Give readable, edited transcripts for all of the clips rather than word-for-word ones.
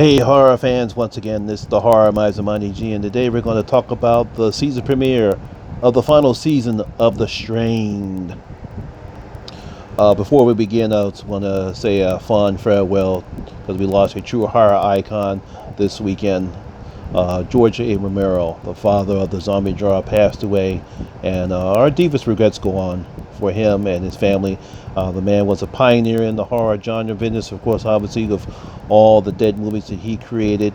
Hey horror fans, once again this is the Horror Mizamani G, and today we're going to talk about the season premiere of the final season of The Strained. Before we begin, I just want to say a fond farewell because we lost a true horror icon this weekend. George A. Romero, the father of the zombie genre, passed away, and our deepest regrets go on for him and his family. The man was a pioneer in the horror genre business, of course, obviously, with all the dead movies that he created,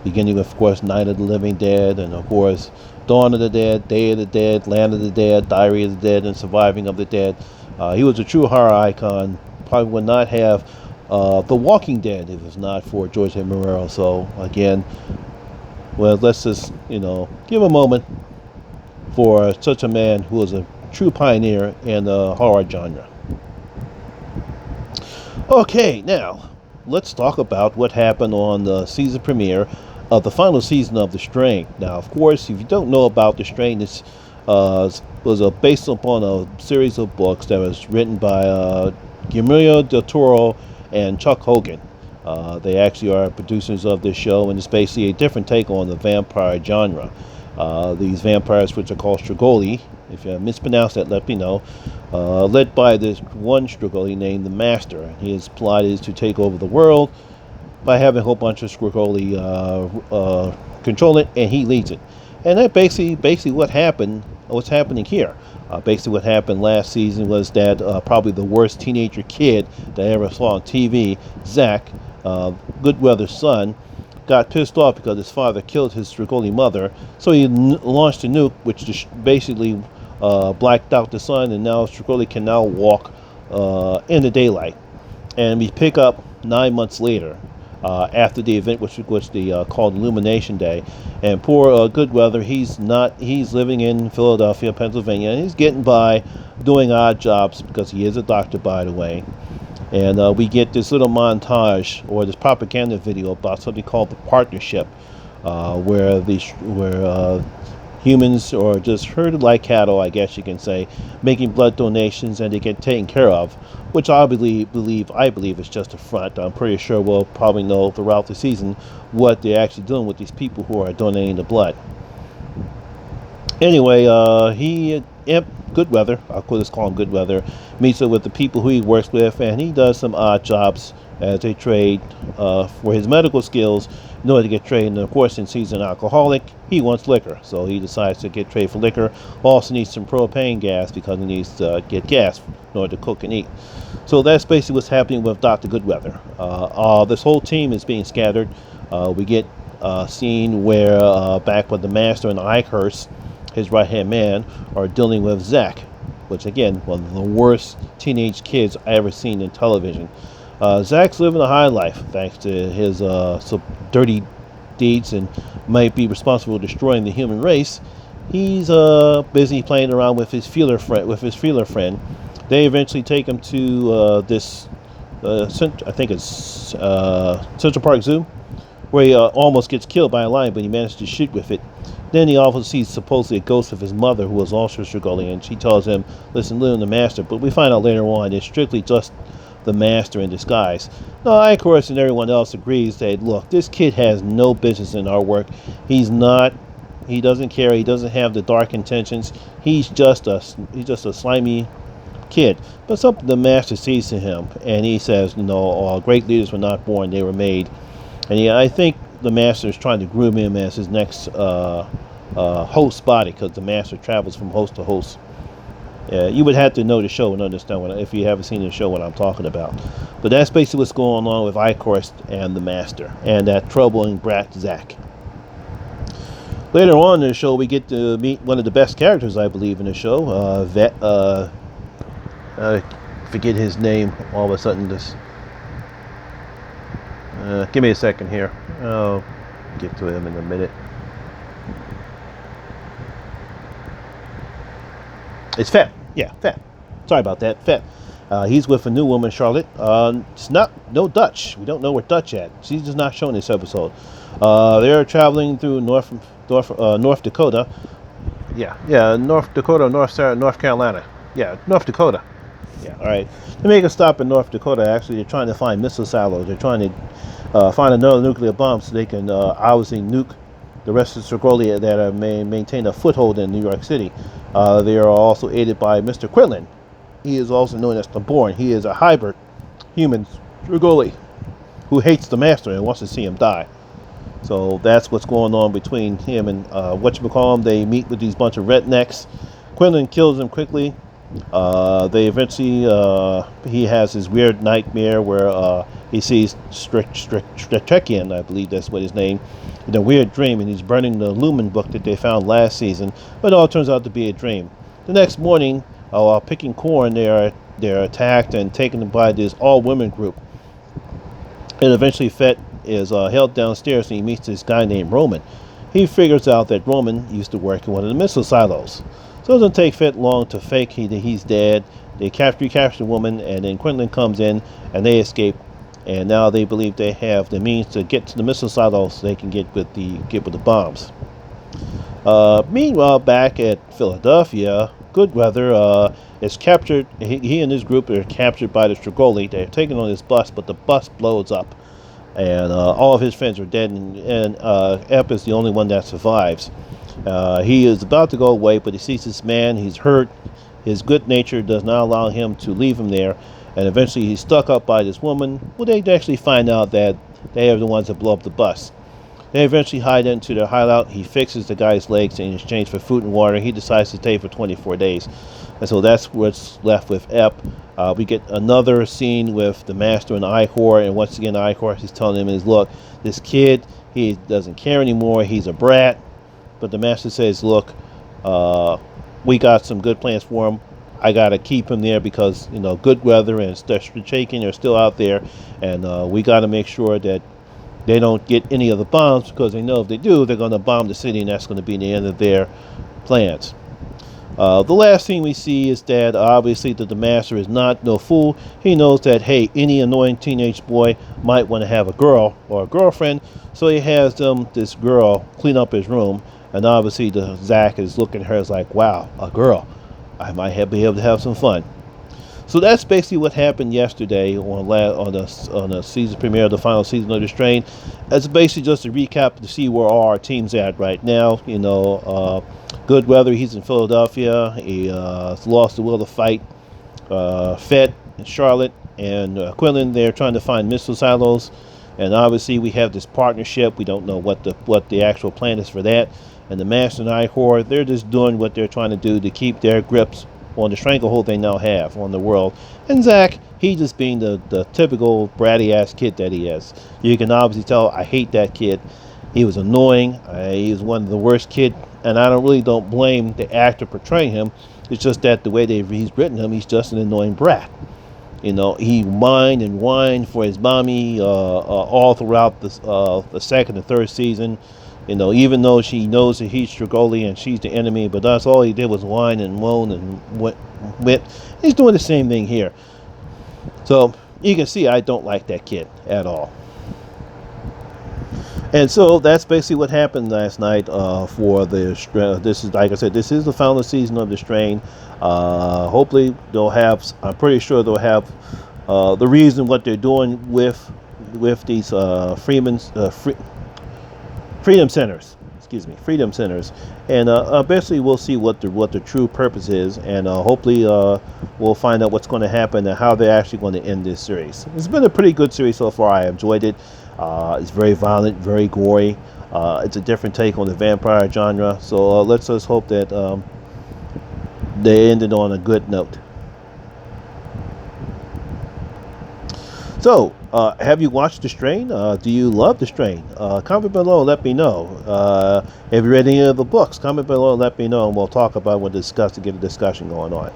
beginning with, of course, Night of the Living Dead, and, of course, Dawn of the Dead, Day of the Dead, Land of the Dead, Diary of the Dead, and Surviving of the Dead. He was a true horror icon. Probably would not have The Walking Dead if it was not for George A. Romero. So, again, well, let's just, give a moment for such a man who was a true pioneer in the horror genre. Okay, now, let's talk about what happened on the season premiere of the final season of The Strain. Now, of course, if you don't know about The Strain, it was based upon a series of books that was written by Guillermo del Toro and Chuck Hogan. They actually are producers of this show, and it's basically a different take on the vampire genre. These vampires, which are called Strigoi, if I mispronounce that, let me know, led by this one Strigoi named the Master. His plot is to take over the world by having a whole bunch of Strigoi control it, and he leads it. And that basically what's happening here. Basically what happened last season was that probably the worst teenager kid that I ever saw on TV, Zach, Goodweather's son, got pissed off because his father killed his Strigoi mother, so he launched a nuke which basically blacked out the sun, and now Strigoi can now walk in the daylight. And we pick up 9 months later, after the event, which they called Illumination Day, and poor Goodweather, he's living in Philadelphia, Pennsylvania, and he's getting by doing odd jobs because he is a doctor, by the way. And we get this little montage or this propaganda video about something called the Partnership, where humans are just herded like cattle, I guess you can say, making blood donations, and they get taken care of, which I believe is just a front. I'm pretty sure we'll probably know throughout the season what they're actually doing with these people who are donating the blood. Anyway, Goodweather, I'll just call him Goodweather, meets up with the people who he works with, and he does some odd jobs as a trade for his medical skills in order to get trade. And of course, since he's an alcoholic, he wants liquor, so he decides to get trade for liquor. Also needs some propane gas because he needs to get gas in order to cook and eat. So that's basically what's happening with Dr. Goodweather. This whole team is being scattered. We get a scene where back with the Master and Ikehurst, his right-hand man, are dealing with Zach, which again, one of the worst teenage kids I ever seen in television. Zach's living a high life thanks to his some dirty deeds and might be responsible for destroying the human race. He's busy playing around with his feeler friend. They eventually take him to this, I think it's Central Park Zoo, where he almost gets killed by a lion, but he managed to shoot with it. Then he also sees supposedly a ghost of his mother, who was also Strigoi, and she tells him, listen, live in the Master. But we find out later on it's strictly just the Master in disguise. Now, I, of course, and everyone else agrees that, look, this kid has no business in our work. He doesn't care, he doesn't have the dark intentions. He's just a slimy kid. But something the Master sees in him, and he says, all great leaders were not born, they were made. And I think the Master is trying to groom him as his next host body, because the Master travels from host to host. You would have to know the show and understand if you haven't seen the show what I'm talking about. But that's basically what's going on with Ikehurst and the Master and that troubling brat Zach. Later on in the show, we get to meet one of the best characters, I believe, in the show. I forget his name all of a sudden. Give me a second here. I'll get to him in a minute. It's Fett. Yeah, Fett. Sorry about that. Fett. He's with a new woman, Charlotte. It's no Dutch. We don't know where Dutch at. She's just not shown this episode. They're traveling through North Dakota. North Dakota, North Carolina. Yeah, North Dakota. Yeah, all right. They make a stop in North Dakota. Actually, they're trying to find missile silos. They're trying to find another nuclear bomb so they can obviously nuke the rest of Segolia that maintain a foothold in New York City. They are also aided by Mr. Quinlan. He is also known as the Born. He is a hybrid human Strigoi who hates the master and wants to see him die. So that's what's going on between him and whatchamacallit. They meet with these bunch of rednecks. Quinlan kills them quickly. They eventually, he has his weird nightmare where he sees Stratekian, I believe that's what his name, in a weird dream, and he's burning the Lumen book that they found last season, but it all turns out to be a dream. The next morning, while picking corn, they're attacked and taken by this all-women group. And eventually Fett is held downstairs and he meets this guy named Roman. He figures out that Roman used to work in one of the missile silos. So it doesn't take Fett long to fake that he's dead. They capture the woman, and then Quinlan comes in and they escape. And now they believe they have the means to get to the missile silos so they can get with the bombs. Meanwhile, back at Philadelphia, Goodweather is captured. He and his group are captured by the Strigoi. They're taken on his bus, but the bus blows up, and all of his friends are dead. And Ep is the only one that survives. He is about to go away, but he sees this man. He's hurt. His good nature does not allow him to leave him there, and eventually he's stuck up by this woman. Well, they actually find out that they are the ones that blow up the bus. They eventually hide into their hideout. He fixes the guy's legs in exchange for food and water. He decides to stay for 24 days. And so that's what's left with Ep. We get another scene with the master and Ihor. And once again, Ihor is telling him, look, this kid, he doesn't care anymore. He's a brat. But the master says, look, we got some good plans for him. I got to keep him there because, Goodweather and Stratekian are still out there. And we got to make sure that they don't get any of the bombs, because they know if they do, they're going to bomb the city, and that's going to be the end of their plans. The last thing we see is that obviously that the master is not no fool. He knows that, hey, any annoying teenage boy might want to have a girl or a girlfriend, so he has this girl clean up his room, and obviously the Zach is looking at her as like, wow, a girl. I might be able to have some fun. So that's basically what happened yesterday on the season premiere of the final season of The Strain. It's basically just a recap to see where all our team's at right now. Goodweather, he's in Philadelphia. He lost the will to fight. Fett and Charlotte and Quinlan, they're trying to find missile silos. And obviously we have this partnership. We don't know what the actual plan is for that. And the Master and Ihor, they're just doing what they're trying to do to keep their grips on the stranglehold they now have on the world. And Zach, he just being the typical bratty ass kid that he is. You can obviously tell I hate that kid. He was annoying. He was one of the worst kids, and I don't blame the actor portraying him. It's just that the way he's written him, he's just an annoying brat. He whined and whined for his mommy all throughout the second and third season. Even though she knows that he's Strigoi and she's the enemy, but that's all he did was whine and moan and wit. He's doing the same thing here. So you can see I don't like that kid at all. And so that's basically what happened last night for the. This is, like I said, this is the final season of The Strain. Hopefully they'll have. I'm pretty sure they'll have the reason what they're doing with these freedom centers. Excuse me, freedom centers. And eventually we'll see what the true purpose is, and hopefully we'll find out what's going to happen and how they're actually going to end this series. It's been a pretty good series so far. I enjoyed it. It's very violent, very gory. It's a different take on the vampire genre. So let's just hope that they ended on a good note. So, have you watched The Strain? Do you love The Strain? Comment below, let me know. Have you read any of the books? Comment below, let me know, and we'll talk about it. We'll discuss to get a discussion going on.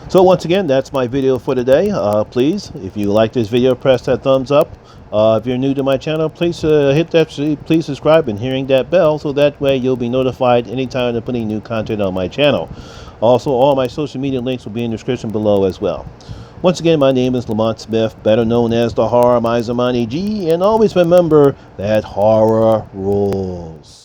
So once again, that's my video for today. Please, if you like this video, press that thumbs up. If you're new to my channel, please please subscribe and ring that bell, so that way you'll be notified anytime I'm putting new content on my channel. Also, all my social media links will be in the description below as well. Once again, my name is Lamont Smith, better known as the Horror Mizamani G, and always remember that horror rules.